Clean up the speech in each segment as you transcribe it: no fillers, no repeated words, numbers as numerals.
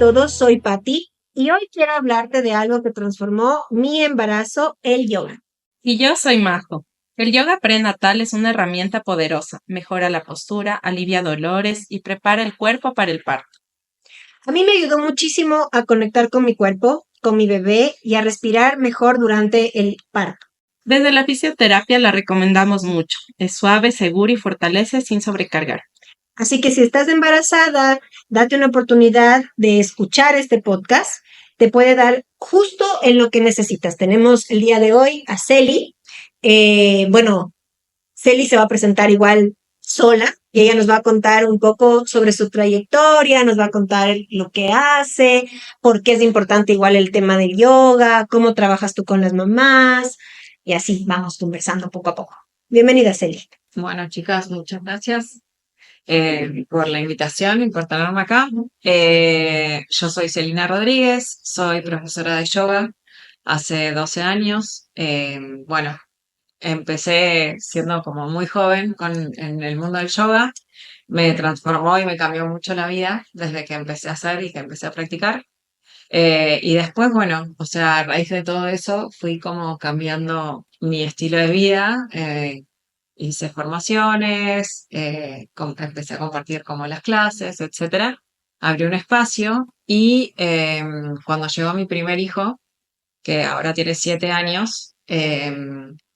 todos, soy Patti y hoy quiero hablarte de algo que transformó mi embarazo, el yoga. Y yo soy Majo. El yoga prenatal es una herramienta poderosa. Mejora la postura, alivia dolores y prepara el cuerpo para el parto. A mí me ayudó muchísimo a conectar con mi cuerpo, con mi bebé y a respirar mejor durante el parto. Desde la fisioterapia la recomendamos mucho. Es suave, seguro y fortalece sin sobrecargar. Así que si estás embarazada, date una oportunidad de escuchar este podcast. Te puede dar justo en lo que necesitas. Tenemos el día de hoy a Celi. Celi se va a presentar igual sola y ella nos va a contar un poco sobre su trayectoria, nos va a contar lo que hace, por qué es importante igual el tema del yoga, cómo trabajas tú con las mamás y así vamos conversando poco a poco. Bienvenida, Celi. Bueno, chicas, muchas gracias por la invitación y por tenerme acá. Yo soy Celina Rodríguez, soy profesora de yoga hace 12 años. Bueno, empecé siendo como muy joven en el mundo del yoga. Me transformó y me cambió mucho la vida desde que empecé a hacer y que empecé a practicar. Y después, bueno, o sea, a raíz de todo eso fui como cambiando mi estilo de vida. Hice formaciones, empecé a compartir como las clases, etcétera. Abrí un espacio y cuando llegó mi primer hijo, que ahora tiene 7 años,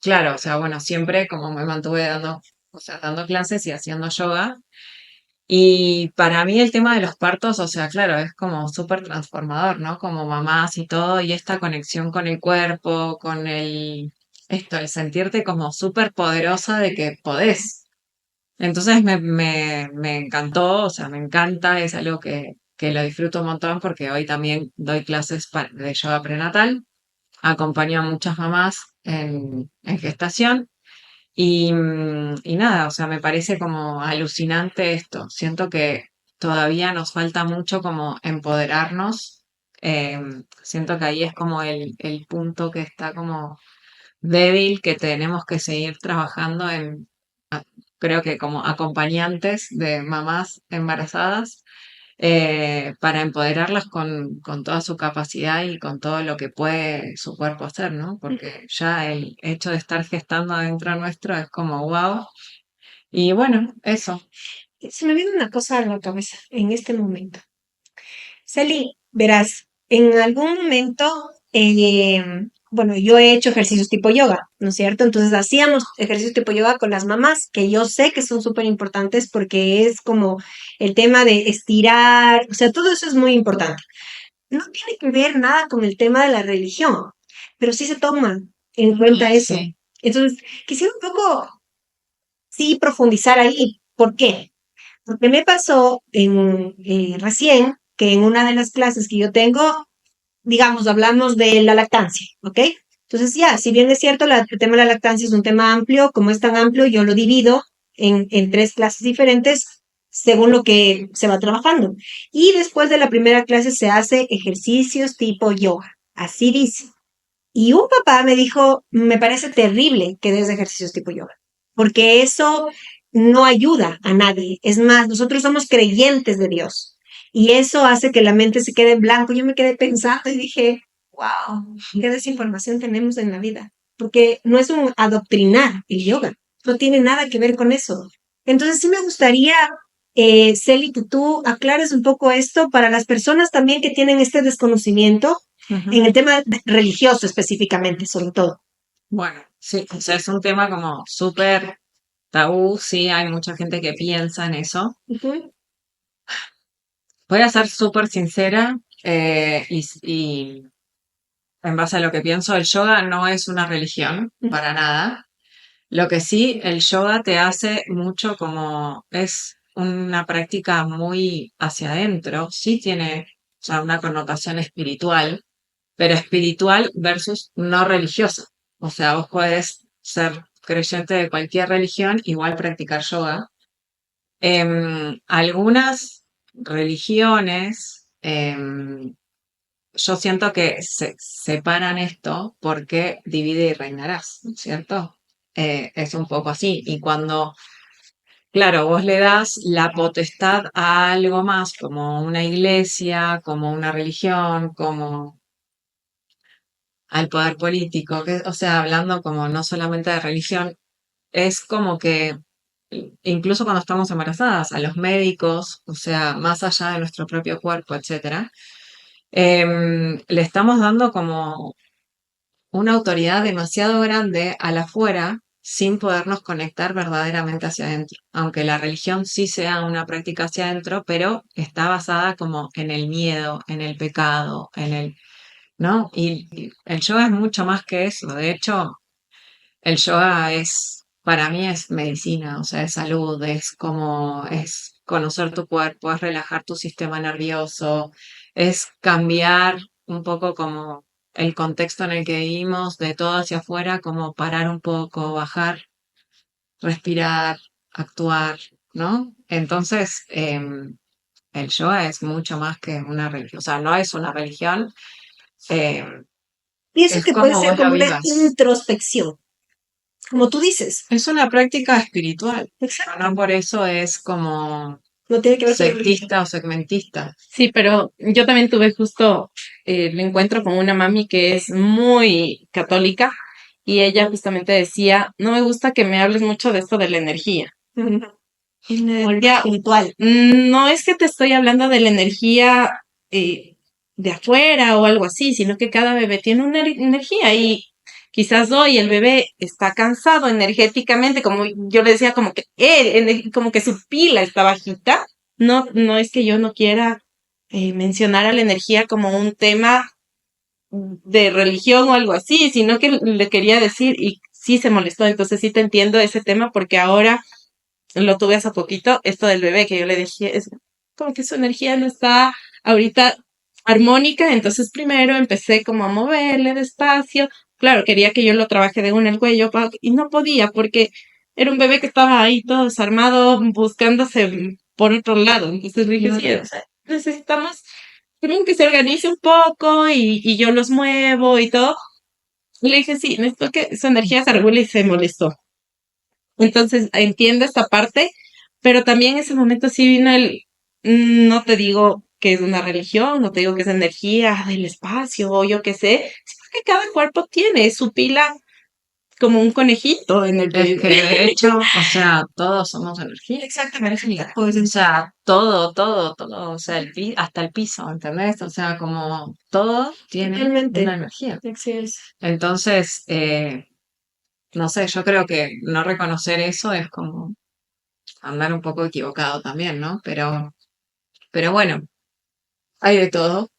claro, o sea, bueno, siempre como me mantuve dando, o sea, dando clases y haciendo yoga. Y para mí el tema de los partos, o sea, claro, es como súper transformador, ¿no? Como mamás y todo, y esta conexión con el cuerpo, el sentirte como súper poderosa de que podés. Entonces me encantó, o sea, me encanta, es algo que lo disfruto un montón porque hoy también doy clases de yoga prenatal, acompaño a muchas mamás en gestación. Y nada, o sea, me parece como alucinante esto. Siento que todavía nos falta mucho como empoderarnos. Siento que ahí es como el punto que está como débil, que tenemos que seguir trabajando creo que como acompañantes de mamás embarazadas, para empoderarlas con toda su capacidad y con todo lo que puede su cuerpo hacer, ¿no? Porque ya el hecho de estar gestando dentro nuestro es como wow. Y bueno, eso. Se me viene una cosa a la cabeza en este momento. Celi, verás, en algún momento, yo he hecho ejercicios tipo yoga, ¿no es cierto? Entonces hacíamos ejercicios tipo yoga con las mamás, que yo sé que son súper importantes porque es como el tema de estirar, o sea, todo eso es muy importante. No tiene que ver nada con el tema de la religión, pero sí se toma en cuenta eso. Sí. Entonces, quisiera un poco, sí, profundizar ahí. ¿Por qué? Porque me pasó recién que en una de las clases que yo tengo, digamos, hablamos de la lactancia, ¿ok? Entonces, ya, si bien es cierto, el tema de la lactancia es un tema amplio, como es tan amplio, yo lo divido en tres clases diferentes según lo que se va trabajando. Y después de la primera clase se hace ejercicios tipo yoga, así dice. Y un papá me dijo, me parece terrible que des ejercicios tipo yoga, porque eso no ayuda a nadie. Es más, nosotros somos creyentes de Dios y eso hace que la mente se quede en blanco. Yo me quedé pensando y dije, wow, qué desinformación tenemos en la vida, porque no es un adoctrinar el yoga, no tiene nada que ver con eso. Entonces sí me gustaría, Celi, que tú aclares un poco esto para las personas también que tienen este desconocimiento en el tema religioso específicamente, sobre todo. Bueno, sí, o sea, es un tema como súper tabú, sí, hay mucha gente que piensa en eso. Ujú. Voy a ser súper sincera, y en base a lo que pienso, el yoga no es una religión, para nada. Lo que sí, el yoga te hace mucho como es una práctica muy hacia adentro, sí tiene, o sea, una connotación espiritual, pero espiritual versus no religiosa. O sea, vos podés ser creyente de cualquier religión, igual practicar yoga. Algunas religiones, yo siento que se separan esto porque divide y reinarás, ¿cierto? Es un poco así. Y cuando claro, vos le das la potestad a algo más, como una iglesia, como una religión, como al poder político, que, o sea, hablando como no solamente de religión, es como que incluso cuando estamos embarazadas, a los médicos, o sea, más allá de nuestro propio cuerpo, etcétera, le estamos dando como una autoridad demasiado grande al afuera sin podernos conectar verdaderamente hacia adentro. Aunque la religión sí sea una práctica hacia adentro, pero está basada como en el miedo, en el pecado, en el, ¿no? Y el yoga es mucho más que eso. De hecho, el yoga es, para mí es medicina, o sea, es salud, es como, es conocer tu cuerpo, es relajar tu sistema nervioso, es cambiar un poco como el contexto en el que vivimos, de todo hacia afuera, como parar un poco, bajar, respirar, actuar, ¿no? Entonces, el yoga es mucho más que una religión, o sea, no es una religión, em, Pienso es que puede como ser vos lo como una vivas. introspección, como tú dices. Es una práctica espiritual, Exacto. no por eso es como No tiene que ver con la religión. sectista o segmentista. Sí, pero yo también tuve justo el encuentro con una mami que es muy católica y ella justamente decía, no me gusta que me hables mucho de esto de la energía. Ujú. Y me O el decía, espiritual. No es que te estoy hablando de la energía de afuera o algo así, sino que cada bebé tiene una energía y quizás hoy el bebé está cansado energéticamente, como yo le decía, como que como que su pila está bajita. No, no es que yo no quiera mencionar a la energía como un tema de religión o algo así, sino que le quería decir y sí se molestó, entonces sí te entiendo ese tema porque ahora lo tuve hace poquito, esto del bebé que yo le dije, es como que su energía no está ahorita armónica, entonces primero empecé como a moverle despacio, claro, quería que yo lo trabaje de una el cuello y no podía porque era un bebé que estaba ahí todo desarmado buscándose por otro lado, entonces le dije, sí, o sea, necesitamos primero que se organice un poco y yo los muevo y todo, y le dije, sí, necesito que su energía se regule y se molestó. Entonces, entiendo esta parte, pero también en ese momento sí vino no te digo que es una religión, no te digo que es energía del espacio o yo qué sé, sí, porque cada cuerpo tiene su pila como un conejito en el Es que bebé. de hecho, o sea, todos somos energía. Exactamente. Pues, o sea, todo, todo, todo, o sea, hasta el piso, ¿entendés? O sea, como todo tiene una Totalmente. energía. Así es. Entonces, no sé, yo creo que no reconocer eso es como andar un poco equivocado también, ¿no? Pero bueno, hay de todo.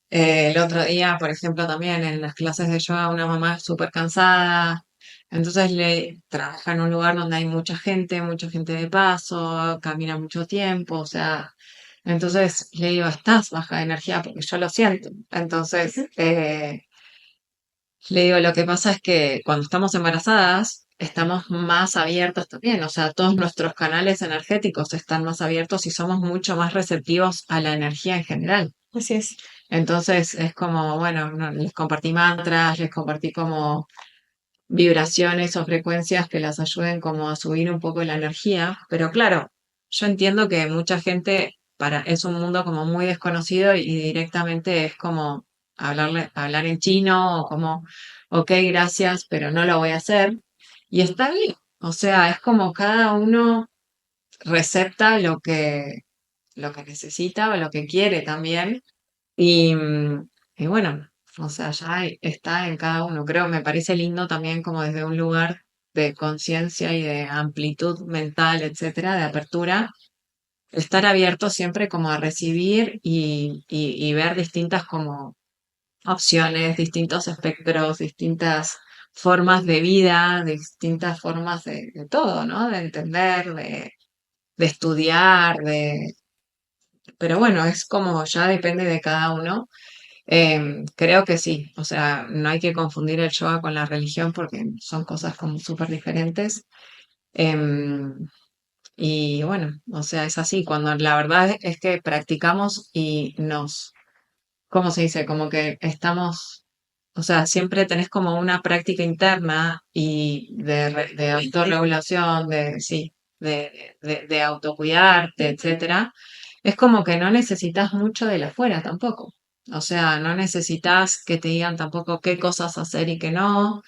El otro día, por ejemplo, también en las clases de yoga, una mamá súper cansada, entonces le trabaja en un lugar donde hay mucha gente de paso, camina mucho tiempo, o sea, entonces le digo, estás baja de energía porque yo lo siento. Entonces, le digo, lo que pasa es que cuando estamos embarazadas, estamos más abiertos también, o sea, todos nuestros canales energéticos están más abiertos y somos mucho más receptivos a la energía en general. Así es. Entonces es como, bueno, les compartí mantras, les compartí como vibraciones o frecuencias que las ayuden como a subir un poco la energía. Pero claro, yo entiendo que mucha gente es un mundo como muy desconocido y directamente es como hablar en chino o como, ok, gracias, pero no lo voy a hacer. Y está bien. O sea, es como cada uno recepta lo que necesita o lo que quiere también. Y, y bueno, o sea, está en cada uno. Creo, me parece lindo también como desde un lugar de conciencia y de amplitud mental, etcétera, de apertura, estar abierto siempre como a recibir y ver distintas como opciones, distintos espectros, distintas formas de vida, distintas formas de todo, ¿no? De entender, de estudiar, pero bueno, es como ya depende de cada uno. Creo que sí, o sea, no hay que confundir el yoga con la religión porque son cosas como súper diferentes. Em, y bueno, o sea, es así, cuando la verdad es que practicamos y ¿cómo se dice? Como que estamos, o sea, siempre tenés como una práctica interna y de autorregulación, sí, de autocuidarte, etcétera, es como que no necesitas mucho de la afuera tampoco. O sea, no necesitas que te digan tampoco qué cosas hacer y qué no,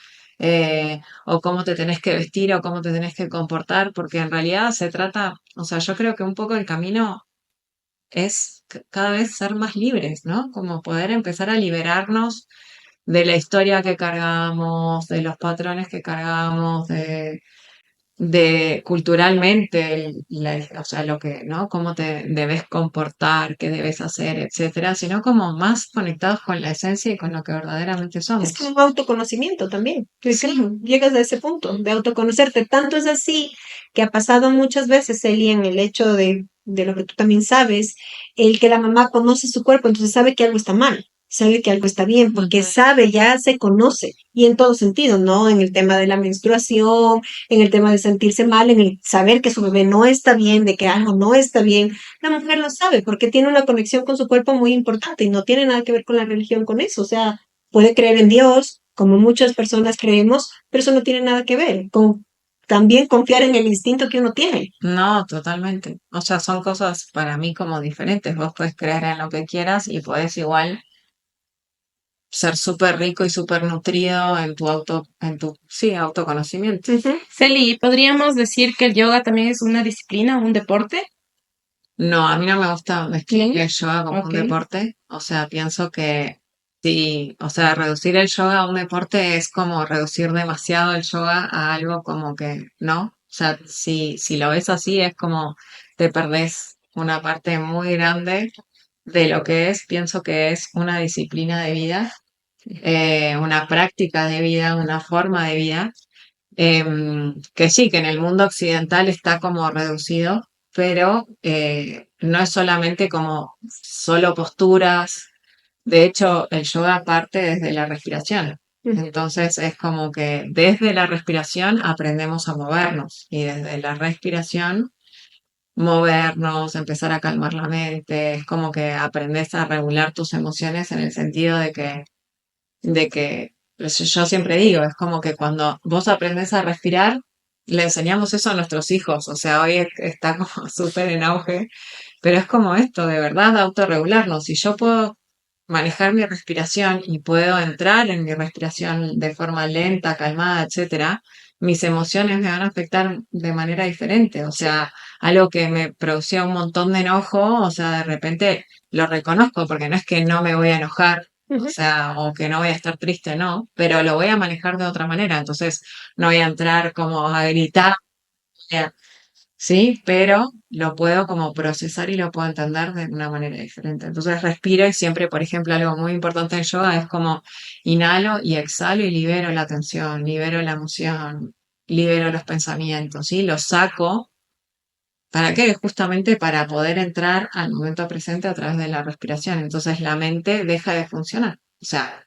o cómo te tenés que vestir o cómo te tenés que comportar, porque en realidad se trata, o sea, yo creo que un poco el camino es cada vez ser más libres, ¿no? Como poder empezar a liberarnos de la historia que cargamos, de los patrones que cargamos, de culturalmente, o sea, lo que, ¿no? Cómo te debes comportar, qué debes hacer, etcétera, sino como más conectados con la esencia y con lo que verdaderamente Es como somos. un autoconocimiento también. Que Sí, claro, llegas a ese punto de autoconocerte. Tanto es así que ha pasado muchas veces, Eli, en el hecho de lo que tú también sabes, el que la mamá conoce su cuerpo, entonces sabe que algo está mal, sabe que algo está bien, porque ujú, sabe, ya se conoce. Y en todo sentido, ¿no? En el tema de la menstruación, en el tema de sentirse mal, en el saber que su bebé no está bien, de que algo no está bien. La mujer lo sabe porque tiene una conexión con su cuerpo muy importante y no tiene nada que ver con la religión con eso. O sea, puede creer en Dios, como muchas personas creemos, pero eso no tiene nada que ver con también confiar en el instinto que uno tiene. no, totalmente. O sea, son cosas para mí como diferentes. Vos podés creer en lo que quieras y podés igual ser súper rico y súper nutrido en tu, sí, autoconocimiento. Ujú. Celi, ¿podríamos decir que el yoga también es una disciplina, un deporte? No, a mí no me gusta vestir ¿No? el yoga como un Ok. deporte. O sea, pienso que sí, o sea, reducir el yoga a un deporte es como reducir demasiado el yoga a algo como que, ¿no? O sea, si lo ves así, es como te perdés una parte muy grande de lo que es, pienso que es una disciplina de vida, una práctica de vida, una forma de vida que sí, que en el mundo occidental está como reducido, pero no es solamente como solo posturas. De hecho, el yoga parte desde la respiración. Entonces es como que desde la respiración aprendemos a movernos y desde la respiración movernos, empezar a calmar la mente. Es como que aprendes a regular tus emociones en el sentido de que yo siempre digo, es como que cuando vos aprendes a respirar, le enseñamos eso a nuestros hijos, o sea, hoy está como súper en auge, pero es como esto, de verdad, autorregularnos. Si yo puedo manejar mi respiración y puedo entrar en mi respiración de forma lenta, calmada, etcétera, mis emociones me van a afectar de manera diferente. O sea, algo que me producía un montón de enojo, o sea, de repente lo reconozco, porque no es que no me voy a enojar, o Ujú. sea, o que no voy a estar triste, no, pero lo voy a manejar de otra manera. Entonces, no voy a entrar como a gritar, sí, pero lo puedo como procesar y lo puedo entender de una manera diferente. Entonces respiro y siempre, por ejemplo, algo muy importante en yoga es como inhalo y exhalo y libero la tensión, libero la emoción, libero los pensamientos, ¿sí? Los saco. ¿Para qué? Justamente para poder entrar al momento presente a través de la respiración. Entonces la mente deja de funcionar, o sea,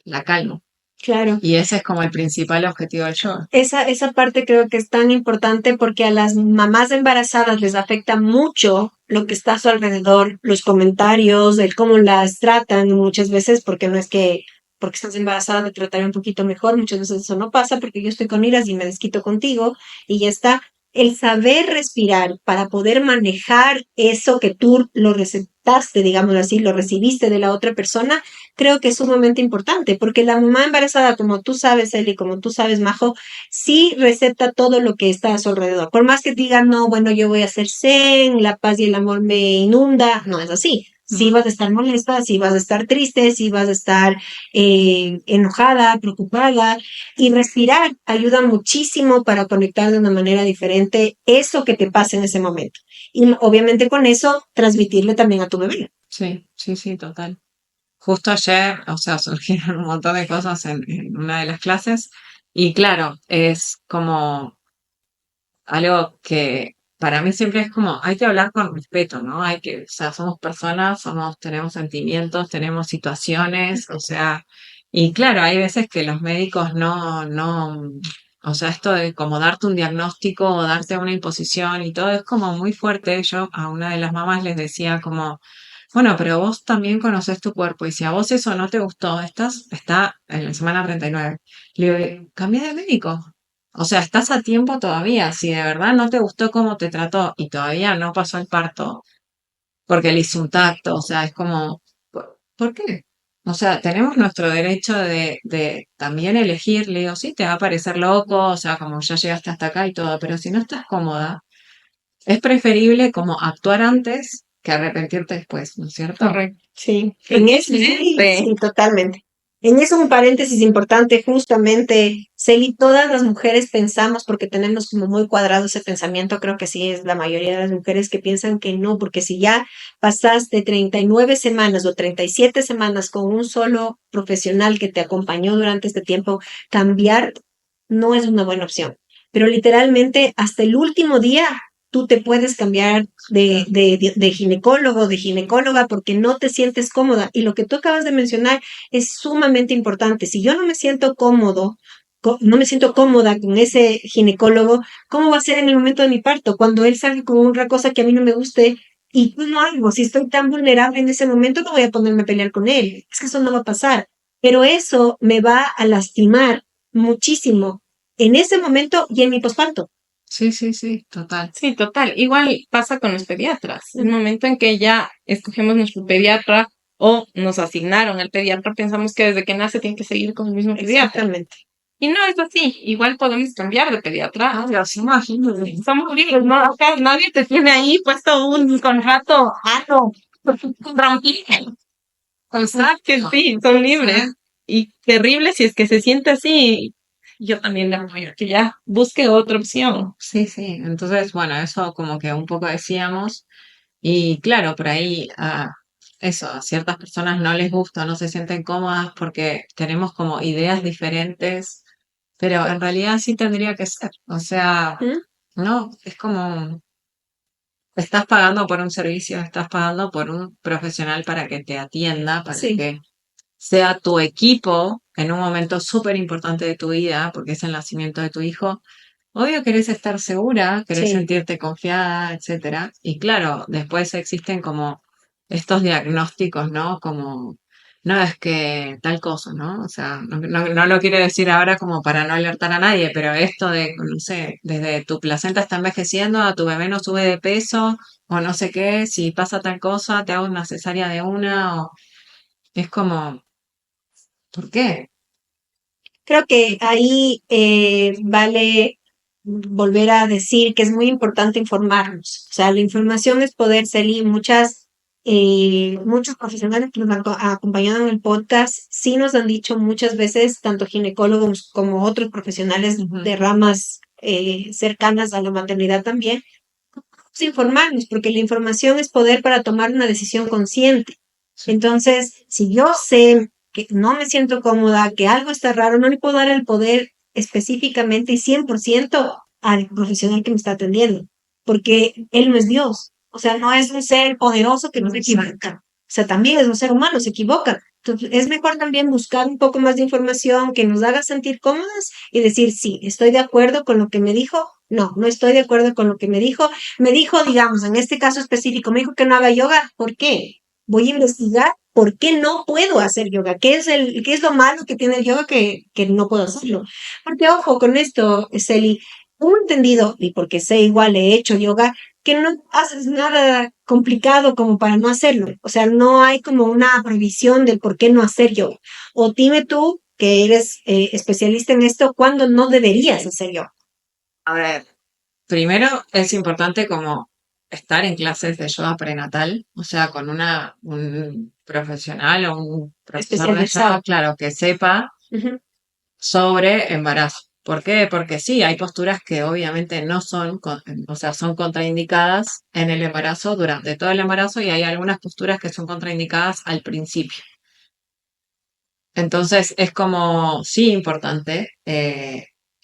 la calmo. Claro. Y ese es como el principal objetivo del yoga. Esa parte creo que es tan importante porque a las mamás embarazadas les afecta mucho lo que está a su alrededor, los comentarios, el cómo las tratan muchas veces, porque no es que porque estás embarazada me trataré un poquito mejor, muchas veces eso no pasa porque yo estoy con iras y me desquito contigo y ya está. El saber respirar para poder manejar eso que tú lo recetaste, digamos así, lo recibiste de la otra persona, creo que es sumamente importante, porque la mamá embarazada, como tú sabes, Eli, como tú sabes, Majo, sí receta todo lo que está a su alrededor. Por más que digan, no, bueno, yo voy a hacer zen, la paz y el amor me inunda, no es así. Sí Ujú. vas a estar molesta, sí vas a estar triste, sí vas a estar enojada, preocupada. Y respirar ayuda muchísimo para conectar de una manera diferente eso que te pasa en ese momento. Y obviamente con eso transmitirle también a tu bebé. Sí, sí, sí, total. Justo ayer, o sea, surgieron un montón de cosas en una de las clases y claro, es como algo que para mí siempre es como, hay que hablar con respeto, ¿no? Hay que, o sea, somos personas, tenemos sentimientos, tenemos situaciones, o sea, y claro, hay veces que los médicos o sea, esto de como darte un diagnóstico o darte una imposición y todo es como muy fuerte. Yo a una de las mamás les decía como, bueno, pero vos también conoces tu cuerpo y si a vos eso no te gustó, está en la semana 39. Le digo, cambia de médico. O sea, estás a tiempo todavía. Si de verdad no te gustó cómo te trató y todavía no pasó el parto, porque le hizo un tacto, o sea, es como, ¿por qué? O sea, tenemos nuestro derecho de también elegir, le digo, sí, te va a parecer loco, o sea, como ya llegaste hasta acá y todo, pero si no estás cómoda, es preferible como actuar antes que arrepentirte después, ¿no es cierto? Correcto. Sí, en eso sí, totalmente. En eso un paréntesis importante, justamente, Celi, todas las mujeres pensamos, porque tenemos como muy cuadrado ese pensamiento, creo que sí es la mayoría de las mujeres que piensan que no, porque si ya pasaste 39 semanas o 37 semanas con un solo profesional que te acompañó durante este tiempo, cambiar no es una buena opción. Pero literalmente hasta el último día tú te puedes cambiar de ginecólogo, de ginecóloga, porque no te sientes cómoda. Y lo que tú acabas de mencionar es sumamente importante. Si yo no me siento cómodo, no me siento cómoda con ese ginecólogo, ¿cómo va a ser en el momento de mi parto? Cuando él salga con una cosa que a mí no me guste y pues no hago, si estoy tan vulnerable en ese momento, no voy a ponerme a pelear con él. Es que eso no va a pasar. Pero eso me va a lastimar muchísimo en ese momento y en mi posparto. Sí, sí, sí, total. Sí, total. Igual pasa con los pediatras. El momento en que ya escogemos nuestro pediatra o nos asignaron al pediatra, pensamos que desde que nace tiene que seguir con el mismo pediatra. Exactamente. Y no es así. Igual podemos cambiar de pediatra. Ah, Dios, imagínate. Somos libres, ¿no? Acá nadie te tiene ahí puesto un contrato. Ah, no. Tranquilo. Que Exacto. sí, son libres. Sí, Y terrible si es que se siente así. Yo también le apoyo que ya busque otra opción. sí, sí. Entonces, bueno, eso como que un poco decíamos. Y claro, por ahí eso, a ciertas personas no les gusta, no se sienten cómodas porque tenemos como ideas diferentes, pero en realidad sí tendría que ser. O sea, ¿Mm? no, es como estás pagando por un servicio, estás pagando por un profesional para que te atienda, para Sí. que sea tu equipo en un momento súper importante de tu vida, porque es el nacimiento de tu hijo. Obvio querés estar segura, querés Sí. sentirte confiada, etcétera. Y claro, después existen como estos diagnósticos, ¿no? Como, no es que tal cosa, ¿no? O sea, no lo quiero decir ahora como para no alertar a nadie, pero esto de, no sé, desde tu placenta está envejeciendo a tu bebé no sube de peso, o no sé qué, si pasa tal cosa, te hago una cesárea de una, o es como, ¿por qué? Creo que ahí vale volver a decir que es muy importante informarnos. O sea, la información es poder, Celi. Muchos profesionales que nos han acompañado en el podcast sí nos han dicho muchas veces, tanto ginecólogos como otros profesionales Ujú. de ramas cercanas a la maternidad también, pues informarnos, porque la información es poder para tomar una decisión consciente. Sí, Entonces, si yo sé que no me siento cómoda, que algo está raro, no le puedo dar el poder específicamente y 100% al profesional que me está atendiendo, porque él no es Dios. O sea, no es un ser poderoso que no se equivoca. O sea, también es un ser humano, se equivoca. Entonces, es mejor también buscar un poco más de información que nos haga sentir cómodas y decir, sí, estoy de acuerdo con lo que me dijo, no estoy de acuerdo con lo que me dijo. Me dijo, digamos, en este caso específico, me dijo que no haga yoga. ¿Por qué? Voy a investigar por qué no puedo hacer yoga. ¿Qué es lo malo que tiene el yoga que no puedo hacerlo? Porque, ojo, con esto, Celi, he entendido, y porque sé igual, he hecho yoga, que no haces nada complicado como para no hacerlo. O sea, no hay como una prohibición del por qué no hacer yoga. O dime tú, que eres especialista en esto, ¿cuándo no deberías hacer yoga? a ver. Primero es importante como estar en clases de yoga prenatal, o sea, con un profesional o un profesor de yoga, Especializado. claro, que sepa Ujú. sobre embarazo. ¿Por qué? Porque sí, hay posturas que obviamente no son, o sea, son contraindicadas en el embarazo, durante todo el embarazo, y hay algunas posturas que son contraindicadas al principio. Entonces es como, sí, importante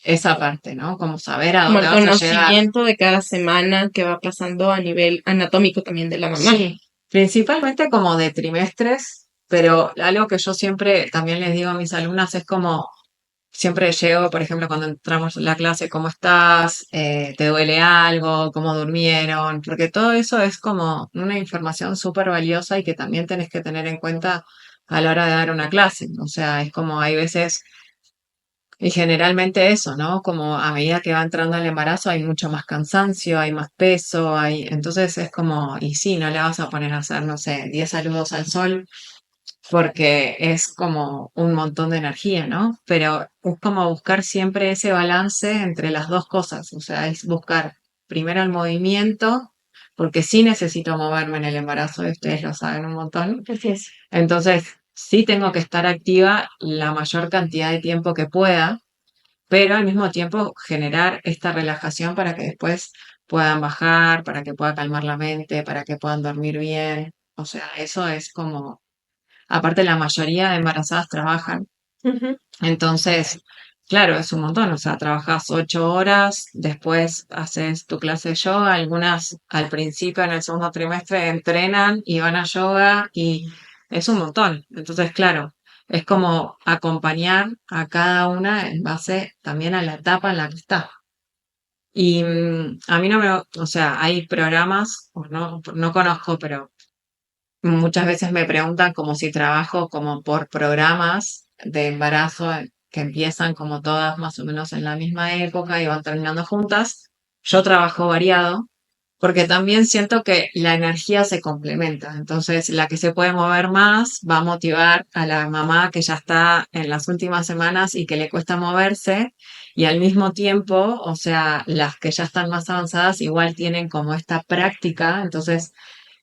esa parte, ¿no? Como saber a Como dónde el vas a llegar. conocimiento de cada semana que va pasando a nivel anatómico también de la mamá. Sí, principalmente como de trimestres, pero algo que yo siempre también les digo a mis alumnas es como, siempre llego, por ejemplo, cuando entramos en la clase, ¿cómo estás? ¿Te duele algo? ¿Cómo durmieron? Porque todo eso es como una información súper valiosa y que también tenés que tener en cuenta a la hora de dar una clase. O sea, es como hay veces Y generalmente eso, ¿no? Como a medida que va entrando el embarazo hay mucho más cansancio, hay más peso, entonces es como, y sí, no le vas a poner a hacer, no sé, 10 saludos al sol porque es como un montón de energía, ¿no? Pero es como buscar siempre ese balance entre las dos cosas, o sea, es buscar primero el movimiento, porque sí necesito moverme en el embarazo, y ustedes lo saben un montón. Así es. Entonces, sí tengo que estar activa la mayor cantidad de tiempo que pueda, pero al mismo tiempo generar esta relajación para que después puedan bajar, para que pueda calmar la mente, para que puedan dormir bien. O sea, eso es como, aparte la mayoría de embarazadas trabajan, Ujú. entonces, claro, es un montón. O sea, trabajas 8 horas, después haces tu clase de yoga, algunas al principio en el segundo trimestre entrenan y van a yoga y es un montón. Entonces, claro, es como acompañar a cada una en base también a la etapa en la que está. Y a mí no me, o sea, hay programas, o no conozco, pero muchas veces me preguntan como si trabajo como por programas de embarazo que empiezan como todas más o menos en la misma época y van terminando juntas. Yo trabajo variado porque también siento que la energía se complementa. Entonces, la que se puede mover más va a motivar a la mamá que ya está en las últimas semanas y que le cuesta moverse. Y al mismo tiempo, o sea, las que ya están más avanzadas igual tienen como esta práctica. Entonces,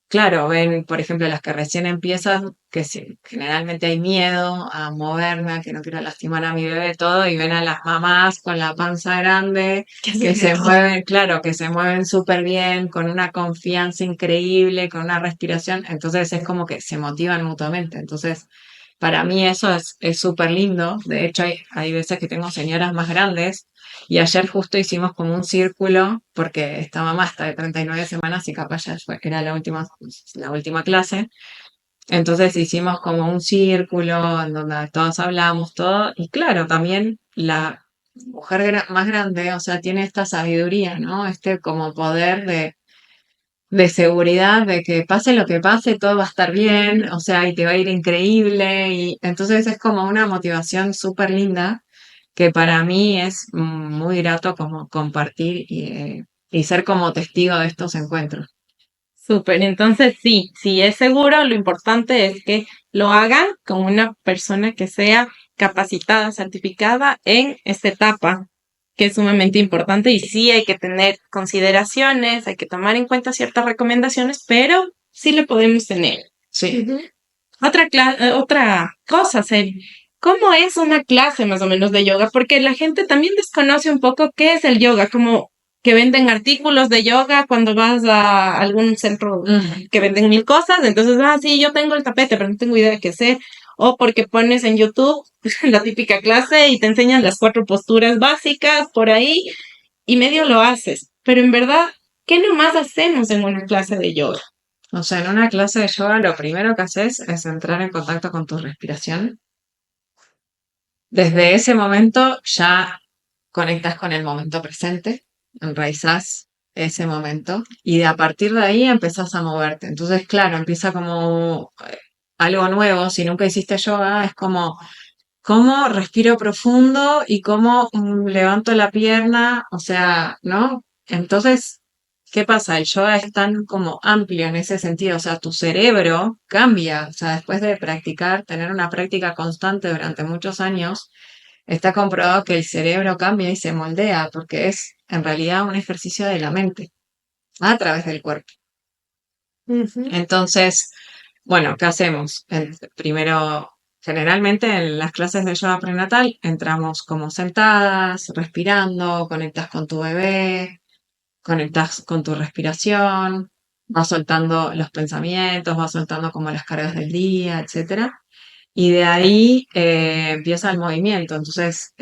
claro, ven, por ejemplo, las que recién empiezan, que generalmente hay miedo a moverme, a que no quiero lastimar a mi bebé, todo, y ven a las mamás con la panza grande, Que que hacen de se todo. mueven, claro, que se mueven súper bien, con una confianza increíble, con una respiración, entonces es como que se motivan mutuamente. Entonces, para mí eso es súper lindo. De hecho, hay veces que tengo señoras más grandes y ayer justo hicimos como un círculo, porque esta mamá está de 39 semanas y capaz ya era la última clase. Entonces hicimos como un círculo en donde todos hablamos todo. Y claro, también la mujer más grande, o sea, tiene esta sabiduría, ¿no? Este como poder de seguridad, de que pase lo que pase, todo va a estar bien, o sea, y te va a ir increíble. Y entonces es como una motivación súper linda que para mí es muy grato como compartir y ser como testigo de estos encuentros. Súper, entonces sí, si es seguro, lo importante es que lo hagan con una persona que sea capacitada, certificada en esta etapa, que es sumamente importante y sí hay que tener consideraciones, hay que tomar en cuenta ciertas recomendaciones, pero sí lo podemos tener. Sí. Ujú. Otra cosa, Cel, ¿cómo es una clase más o menos de yoga? Porque la gente también desconoce un poco qué es el yoga, como que venden artículos de yoga cuando vas a algún centro Mm. que venden mil cosas, entonces, sí, yo tengo el tapete, pero no tengo idea de qué hacer. O porque pones en YouTube la típica clase y te enseñan las 4 posturas básicas por ahí y medio lo haces. Pero en verdad, ¿qué nomás hacemos en una clase de yoga? O sea, en una clase de yoga lo primero que haces es entrar en contacto con tu respiración. Desde ese momento ya conectas con el momento presente, enraizás ese momento y a partir de ahí empezás a moverte. Entonces, claro, empieza como algo nuevo. Si nunca hiciste yoga, es como cómo respiro profundo y cómo levanto la pierna, o sea, ¿no? Entonces, ¿qué pasa? El yoga es tan como amplio en ese sentido, o sea, tu cerebro cambia, o sea, después de practicar, tener una práctica constante durante muchos años, está comprobado que el cerebro cambia y se moldea, porque es en realidad un ejercicio de la mente a través del cuerpo. Ujú. Entonces, bueno, ¿qué hacemos? Primero, generalmente en las clases de yoga prenatal entramos como sentadas, respirando, conectas con tu bebé, conectas con tu respiración, vas soltando los pensamientos, vas soltando como las cargas del día, etcétera. Y de ahí empieza el movimiento. Entonces,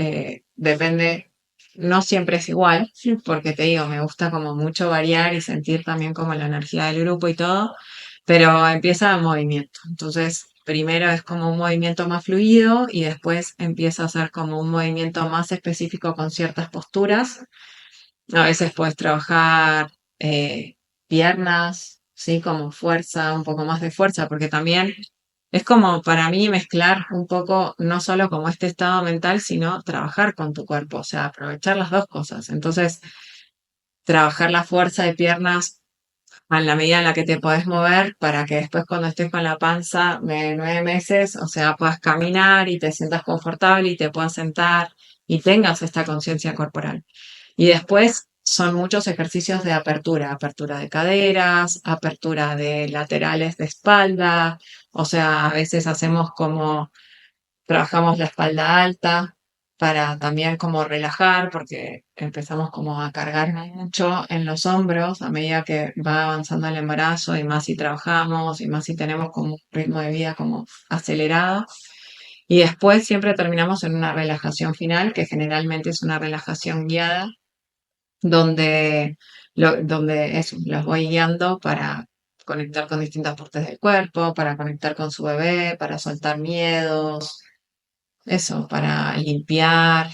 depende, no siempre es igual, porque te digo, me gusta como mucho variar y sentir también como la energía del grupo y todo, pero empieza el movimiento. Entonces, primero es como un movimiento más fluido y después empieza a ser como un movimiento más específico con ciertas posturas. A veces puedes trabajar piernas, sí, como fuerza, un poco más de fuerza, porque también es como para mí mezclar un poco, no solo como este estado mental, sino trabajar con tu cuerpo, o sea, aprovechar las dos cosas. Entonces, trabajar la fuerza de piernas a la medida en la que te podés mover para que después cuando estés con la panza de 9 meses, o sea, puedas caminar y te sientas confortable y te puedas sentar y tengas esta conciencia corporal. Y después son muchos ejercicios de apertura, apertura de caderas, apertura de laterales de espalda, o sea, a veces hacemos como trabajamos la espalda alta para también como relajar, porque empezamos como a cargar mucho en los hombros a medida que va avanzando el embarazo y más si trabajamos y más si tenemos como un ritmo de vida como acelerado. Y después siempre terminamos en una relajación final, que generalmente es una relajación guiada, donde, donde eso, los voy guiando para conectar con distintas partes del cuerpo, para conectar con su bebé, para soltar miedos, eso, para limpiar,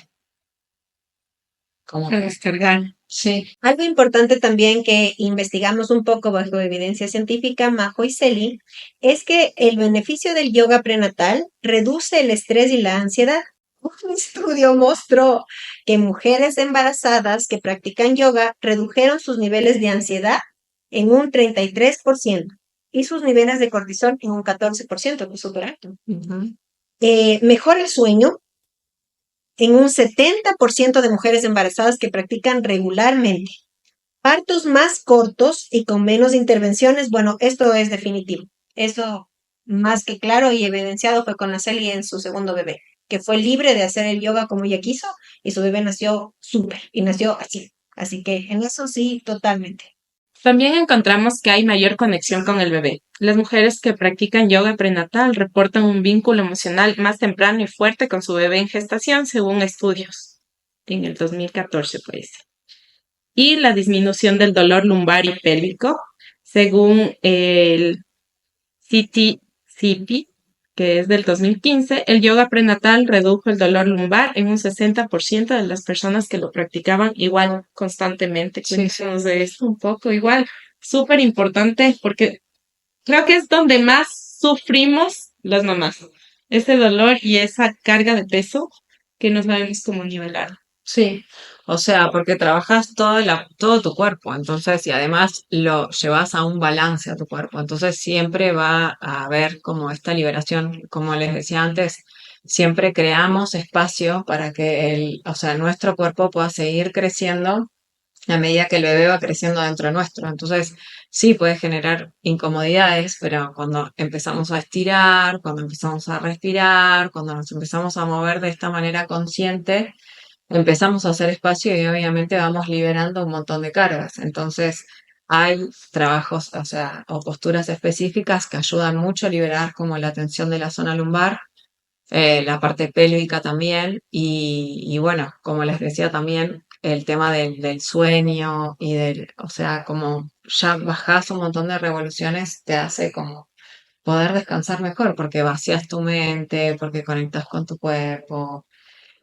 como, Para descargar. sí, Algo importante también que investigamos un poco bajo evidencia científica, Majo y Celi, es que el beneficio del yoga prenatal reduce el estrés y la ansiedad. Un estudio mostró que mujeres embarazadas que practican yoga redujeron sus niveles de ansiedad en un 33% y sus niveles de cortisol en un 14%, que es súper alto. ujú, Mejora el sueño en un 70% de mujeres embarazadas que practican regularmente. Partos más cortos y con menos intervenciones, bueno, esto es definitivo. Eso más que claro y evidenciado fue con la Celi en su segundo bebé, que fue libre de hacer el yoga como ella quiso y su bebé nació súper y nació así. Así que en eso sí, totalmente. También encontramos que hay mayor conexión con el bebé. Las mujeres que practican yoga prenatal reportan un vínculo emocional más temprano y fuerte con su bebé en gestación, según estudios. En el 2014 fue ese. Y la disminución del dolor lumbar y pélvico, según el CTCP, que es del 2015, el yoga prenatal redujo el dolor lumbar en un 60% de las personas que lo practicaban igual constantemente. sí, Cuéntanos de esto un poco, igual, súper importante porque creo que es donde más sufrimos las mamás, ese dolor y esa carga de peso que no sabemos cómo nivelar. sí. O sea, porque trabajas todo tu cuerpo, entonces, y además lo llevas a un balance a tu cuerpo, entonces siempre va a haber como esta liberación, como les decía antes, siempre creamos espacio para que o sea, nuestro cuerpo pueda seguir creciendo a medida que el bebé va creciendo dentro nuestro. Entonces, sí puede generar incomodidades, pero cuando empezamos a estirar, cuando empezamos a respirar, cuando nos empezamos a mover de esta manera consciente, empezamos a hacer espacio y obviamente vamos liberando un montón de cargas. Entonces, hay trabajos, o sea, o posturas específicas que ayudan mucho a liberar como la tensión de la zona lumbar, la parte pélvica también, y bueno, como les decía también, el tema del sueño y o sea, como ya bajás un montón de revoluciones, te hace como poder descansar mejor, porque vacías tu mente, porque conectas con tu cuerpo,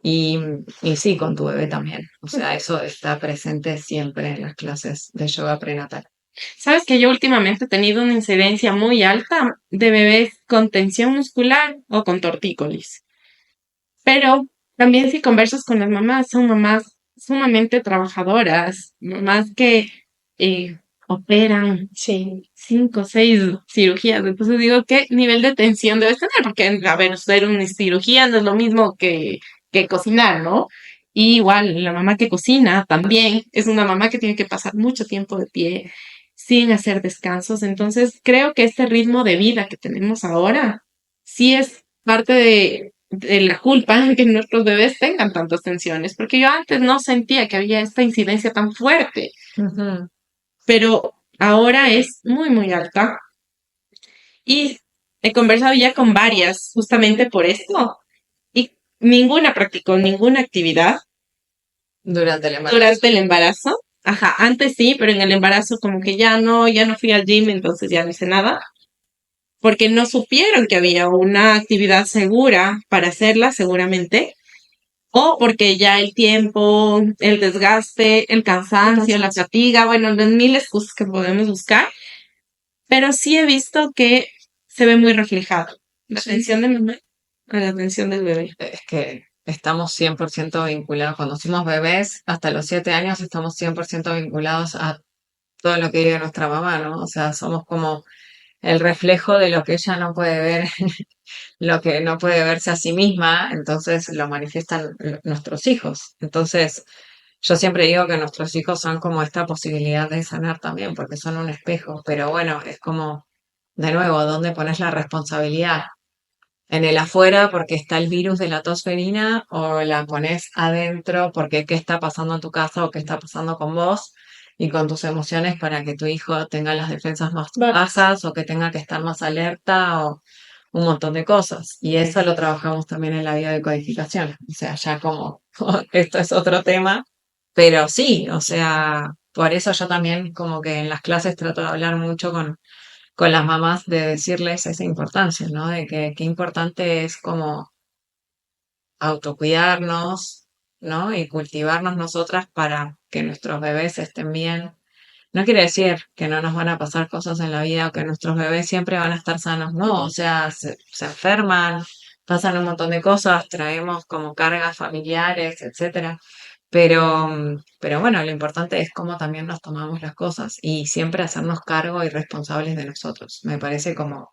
y, y sí, con tu bebé también. O sea, eso está presente siempre en las clases de yoga prenatal. Sabes que yo últimamente he tenido una incidencia muy alta de bebés con tensión muscular o con tortícolis. Pero también si conversas con las mamás, son mamás sumamente trabajadoras, mamás que operan Sí. 5 o 6 cirugías. Entonces digo, ¿qué nivel de tensión debes tener? Porque, a ver, hacer una cirugía no es lo mismo que cocinar, ¿no? Y igual, la mamá que cocina también es una mamá que tiene que pasar mucho tiempo de pie sin hacer descansos. Entonces, creo que este ritmo de vida que tenemos ahora sí es parte de la culpa de que nuestros bebés tengan tantas tensiones, porque yo antes no sentía que había esta incidencia tan fuerte, Ujú. pero ahora es muy, muy alta. Y he conversado ya con varias justamente por esto, y ninguna practicó ninguna actividad Durante el embarazo. durante el embarazo. Ajá, antes sí, pero en el embarazo como que ya no fui al gym, entonces ya no hice nada, porque no supieron que había una actividad segura para hacerla seguramente, o porque ya el tiempo, el desgaste, el cansancio, la fatiga, bueno, las mil excusas que podemos buscar, pero sí he visto que se ve muy reflejado. La Sí. atención de mamá a la atención del bebé. Es que estamos 100% vinculados. Cuando somos bebés, hasta los 7 años, estamos 100% vinculados a todo lo que vive nuestra mamá, ¿no? O sea, somos como el reflejo de lo que ella no puede ver, lo que no puede verse a sí misma, entonces lo manifiestan nuestros hijos. Entonces, yo siempre digo que nuestros hijos son como esta posibilidad de sanar también, porque son un espejo, pero bueno, es como, de nuevo, ¿dónde pones la responsabilidad? ¿En el afuera porque está el virus de la tos ferina o la pones adentro porque qué está pasando en tu casa o qué está pasando con vos y con tus emociones para que tu hijo tenga las defensas más bajas o que tenga que estar más alerta o un montón de cosas? Y eso lo trabajamos también en la biodecodificación. O sea, ya como esto es otro tema, pero sí, o sea, por eso yo también como que en las clases trato de hablar mucho con las mamás de decirles esa importancia, ¿no? De que qué importante es como autocuidarnos, ¿no? Y cultivarnos nosotras para que nuestros bebés estén bien. No quiere decir que no nos van a pasar cosas en la vida o que nuestros bebés siempre van a estar sanos, no, o sea, se enferman, pasan un montón de cosas, traemos como cargas familiares, etcétera. Pero bueno, lo importante es cómo también nos tomamos las cosas y siempre hacernos cargo y responsables de nosotros. Me parece como,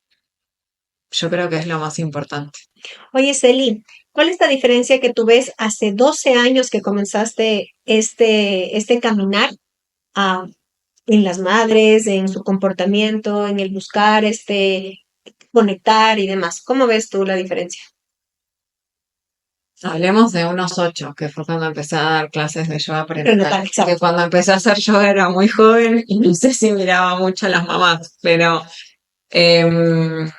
yo creo que es lo más importante. Oye, Celi, ¿cuál es la diferencia que tú ves hace 12 años que comenzaste este caminar ah, en las madres, en su comportamiento, en el buscar, conectar y demás? ¿Cómo ves tú la diferencia? Hablemos de unos 8, que fue cuando empecé a dar clases de yoga prenatal. Que Exacto. cuando empecé a hacer yoga era muy joven y no sé si miraba mucho a las mamás, pero em,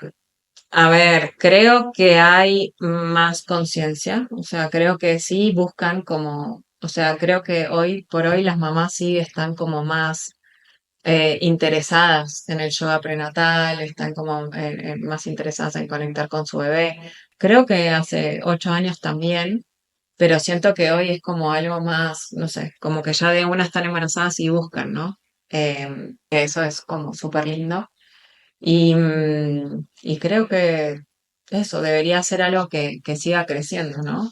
a ver, creo que hay más conciencia, o sea, creo que sí buscan como, o sea, creo que hoy por hoy las mamás sí están como más interesadas en el yoga prenatal, están como más interesadas en conectar con su bebé. Creo que hace 8 años también, pero siento que hoy es como algo más, no sé, como que ya de una están embarazadas y buscan, ¿no? Que eso es como súper lindo. Y creo que eso debería ser algo que siga creciendo, ¿no?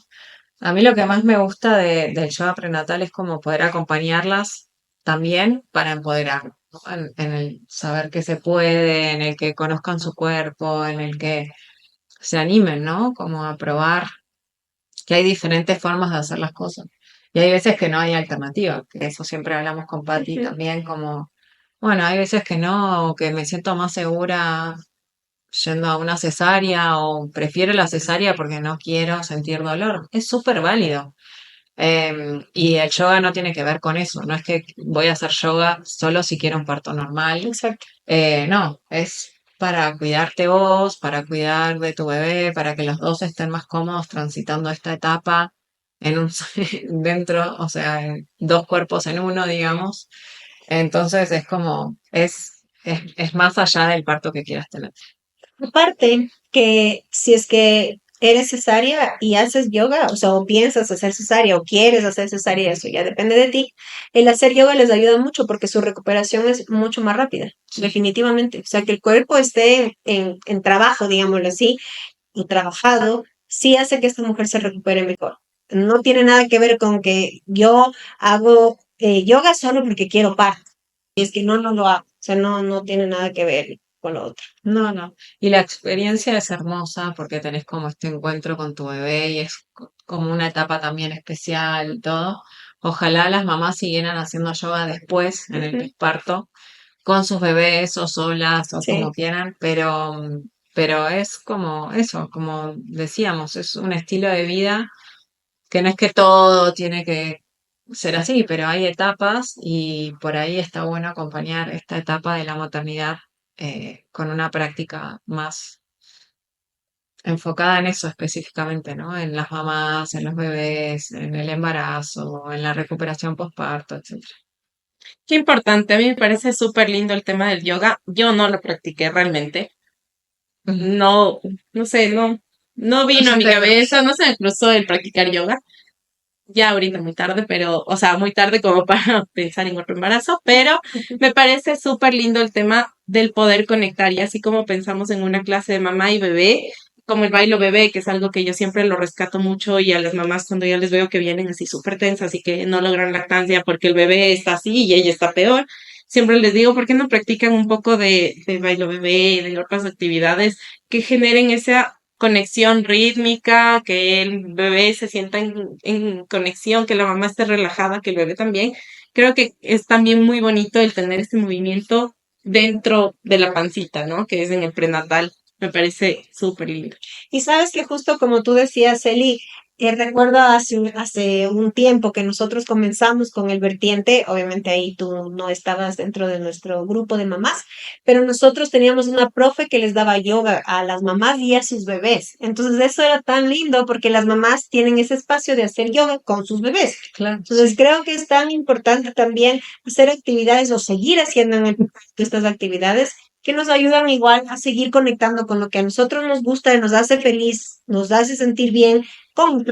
A mí lo que más me gusta del yoga prenatal es como poder acompañarlas también para empoderar, ¿no? En el saber que se puede, en el que conozcan su cuerpo, en el que se animen, ¿no? Como a probar que hay diferentes formas de hacer las cosas. Y hay veces que no hay alternativa, que eso siempre hablamos con Patti Ujú. también, como, bueno, hay veces que no, que me siento más segura yendo a una cesárea o prefiero la cesárea porque no quiero sentir dolor. Es súper válido. Y el yoga no tiene que ver con eso, no es que voy a hacer yoga solo si quiero un parto normal. Exacto. No, es para cuidarte vos, para cuidar de tu bebé, para que los dos estén más cómodos transitando esta etapa en un dentro, o sea, en dos cuerpos en uno, digamos. Entonces es como, es más allá del parto que quieras tener. Aparte, que si es que eres cesárea y haces yoga, o sea, o piensas hacer cesárea o quieres hacer cesárea, eso ya depende de ti. El hacer yoga les ayuda mucho porque su recuperación es mucho más rápida, definitivamente. O sea, que el cuerpo esté en trabajo, digámoslo así, y trabajado, sí hace que esta mujer se recupere mejor. No tiene nada que ver con que yo hago yoga solo porque quiero parto. Y es que no lo hago. O sea, no tiene nada que ver con lo otro. No, no. Y la experiencia es hermosa porque tenés como este encuentro con tu bebé y es como una etapa también especial y todo. Ojalá las mamás siguieran haciendo yoga después, en el Ujú. parto, con sus bebés o solas o como Sí, quieran, pero es como eso, como decíamos, es un estilo de vida que no es que todo tiene que ser así, pero hay etapas y por ahí está bueno acompañar esta etapa de la maternidad con una práctica más enfocada en eso específicamente, ¿no? En las mamás, en los bebés, en el embarazo, en la recuperación postparto, etcétera. Qué importante, a mí me parece súper lindo el tema del yoga. Yo no lo practiqué realmente. Ujú. No, no sé, no No vino a se mi te- cabeza, no se me cruzó el practicar yoga. Ya ahorita muy tarde, pero, o sea, muy tarde como para pensar en otro embarazo, pero me parece súper lindo el tema del poder conectar y así como pensamos en una clase de mamá y bebé, como el bailo bebé, que es algo que yo siempre lo rescato mucho y a las mamás cuando yo les veo que vienen así súper tensas y que no logran lactancia porque el bebé está así y ella está peor, siempre les digo, ¿por qué no practican un poco de bailo bebé, de otras actividades que generen esa conexión rítmica, que el bebé se sienta en conexión, que la mamá esté relajada, que el bebé también? Creo que es también muy bonito el tener este movimiento dentro de la pancita, ¿no? Que es en el prenatal. Me parece súper lindo. Y sabes que justo como tú decías, Eli, recuerdo hace un tiempo que nosotros comenzamos con el vertiente, obviamente ahí tú no estabas dentro de nuestro grupo de mamás, pero nosotros teníamos una profe que les daba yoga a las mamás y a sus bebés. Entonces eso era tan lindo porque las mamás tienen ese espacio de hacer yoga con sus bebés. Claro, Entonces sí. creo que es tan importante también hacer actividades o seguir haciendo en estas actividades que nos ayudan igual a seguir conectando con lo que a nosotros nos gusta y nos hace feliz, nos hace sentir bien, como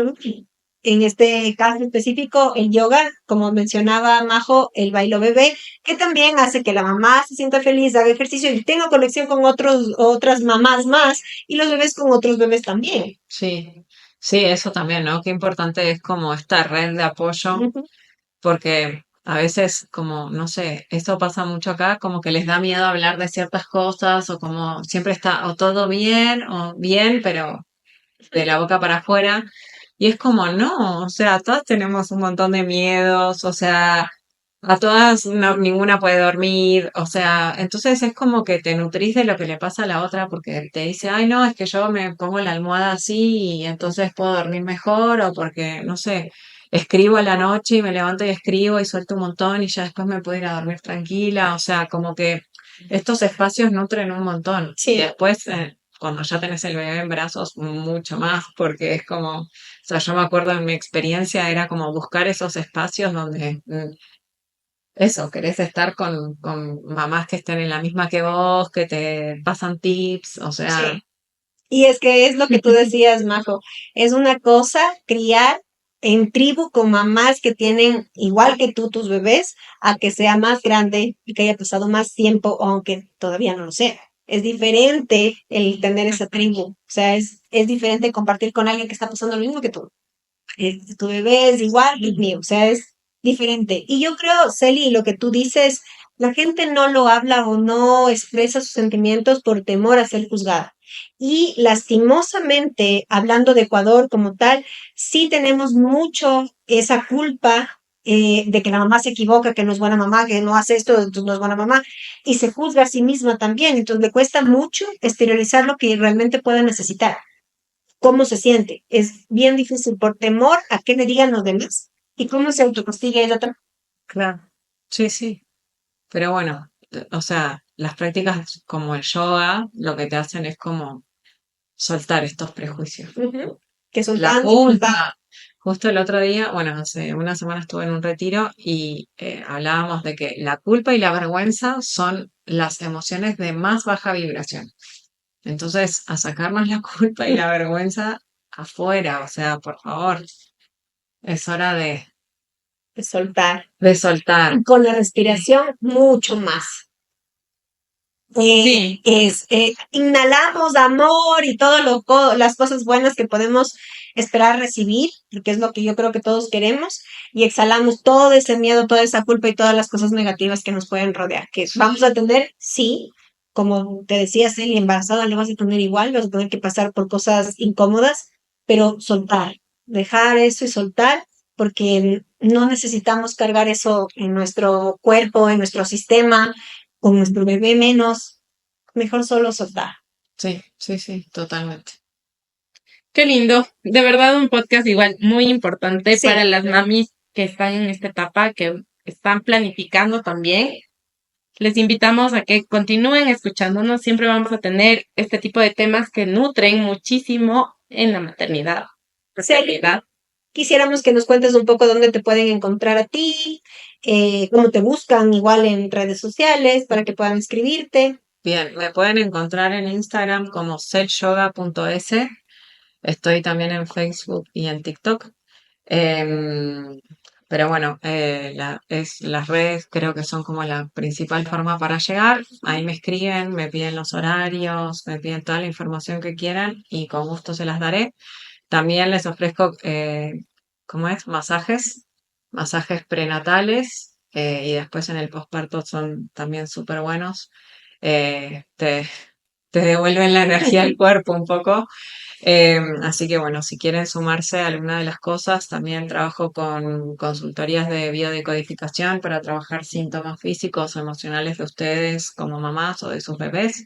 en este caso específico el yoga, como mencionaba Majo, el bailo bebé, que también hace que la mamá se sienta feliz, haga ejercicio y tenga conexión con otras mamás más y los bebés con otros bebés también. Sí, sí, eso también, ¿no? Qué importante es como esta red de apoyo, Ujú. porque a veces, como, no sé, esto pasa mucho acá, como que les da miedo hablar de ciertas cosas, o como siempre está o todo bien, o bien, pero de la boca para afuera. Y es como, no, o sea, todas tenemos un montón de miedos, o sea, a todas ninguna puede dormir, o sea, entonces es como que te nutrís de lo que le pasa a la otra porque te dice, ay, no, es que yo me pongo la almohada así y entonces puedo dormir mejor, o porque, no sé, escribo a la noche y me levanto y escribo y suelto un montón y ya después me puedo ir a dormir tranquila, o sea, como que estos espacios nutren un montón. Y Sí. después, cuando ya tenés el bebé en brazos, mucho más, porque es como, o sea, yo me acuerdo en mi experiencia era como buscar esos espacios donde eso, querés estar con mamás que estén en la misma que vos, que te pasan tips, o sea, Sí. Y es que es lo que tú decías, Majo. Es una cosa criar en tribu con mamás que tienen igual que tú tus bebés, a que sea más grande y que haya pasado más tiempo, aunque todavía no lo sea. Es diferente el tener esa tribu. O sea, es diferente compartir con alguien que está pasando lo mismo que tú. Tu bebé es igual que el mío. O sea, es diferente. Y yo creo, Celi, lo que tú dices, la gente no lo habla o no expresa sus sentimientos por temor a ser juzgada. Y lastimosamente, hablando de Ecuador como tal, sí tenemos mucho esa culpa de que la mamá se equivoca, que no es buena mamá, que no hace esto, entonces no es buena mamá, y se juzga a sí misma también. Entonces le cuesta mucho exteriorizar lo que realmente puede necesitar. ¿Cómo se siente? Es bien difícil por temor a qué le digan los demás y cómo se autocastiga ella también. claro, sí, sí. Pero bueno, o sea, las prácticas como el yoga, lo que te hacen es como soltar estos prejuicios. Ujú. Que son La tan importantes. culpa. Justo el otro día, bueno, hace una semana estuve en un retiro y hablábamos de que la culpa y la vergüenza son las emociones de más baja vibración. Entonces, a sacarnos la culpa y la vergüenza afuera, o sea, por favor, es hora De soltar. de soltar. Y con la respiración, mucho más. Sí, Inhalamos amor y todas las cosas buenas que podemos esperar recibir, porque es lo que yo creo que todos queremos, y exhalamos todo ese miedo, toda esa culpa y todas las cosas negativas que nos pueden rodear, que vamos a tener, sí, como te decía, Celia, embarazada le vas a tener igual, vas a tener que pasar por cosas incómodas, pero soltar, dejar eso y soltar, porque no necesitamos cargar eso en nuestro cuerpo, en nuestro sistema, con nuestro bebé menos, mejor solo soltar. Sí, sí, sí, totalmente. qué lindo. De verdad, un podcast igual muy importante para Sí, las mamis que están en esta etapa, que están planificando también. Les invitamos a que continúen escuchándonos. Siempre vamos a tener este tipo de temas que nutren muchísimo en la maternidad, sí, paternidad. quisiéramos que nos cuentes un poco dónde te pueden encontrar a ti, cómo te buscan igual en redes sociales para que puedan escribirte. Bien, me pueden encontrar en Instagram como selyoga.es. Estoy también en Facebook y en TikTok. Em, Pero bueno, las redes creo que son como la principal forma para llegar. Ahí me escriben, me piden los horarios, me piden toda la información que quieran y con gusto se las daré. También les ofrezco, ¿cómo es? Masajes prenatales y después en el posparto son también súper buenos. Eh, te, te devuelven la energía al cuerpo un poco. Así que bueno, si quieren sumarse a alguna de las cosas, también trabajo con consultorías de biodecodificación para trabajar síntomas físicos o emocionales de ustedes como mamás o de sus bebés.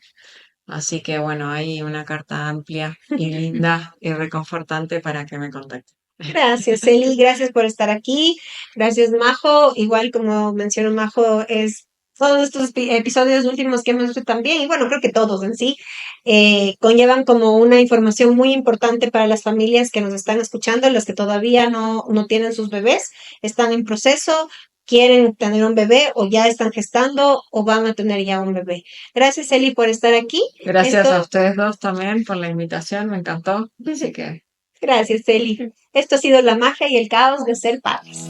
Así que bueno, hay una carta amplia y linda y reconfortante para que me contacten. Gracias, Eli, gracias por estar aquí. Gracias, Majo. Igual como mencionó Majo, es todos estos episodios últimos que hemos hecho también, y bueno, creo que todos en sí, conllevan como una información muy importante para las familias que nos están escuchando, los que todavía no tienen sus bebés, están en proceso, quieren tener un bebé o ya están gestando o van a tener ya un bebé. Gracias, Eli, por estar aquí. Gracias a Esto, ustedes dos también por la invitación, me encantó. Así que gracias, Eli. Esto ha sido la magia y el caos de ser padres.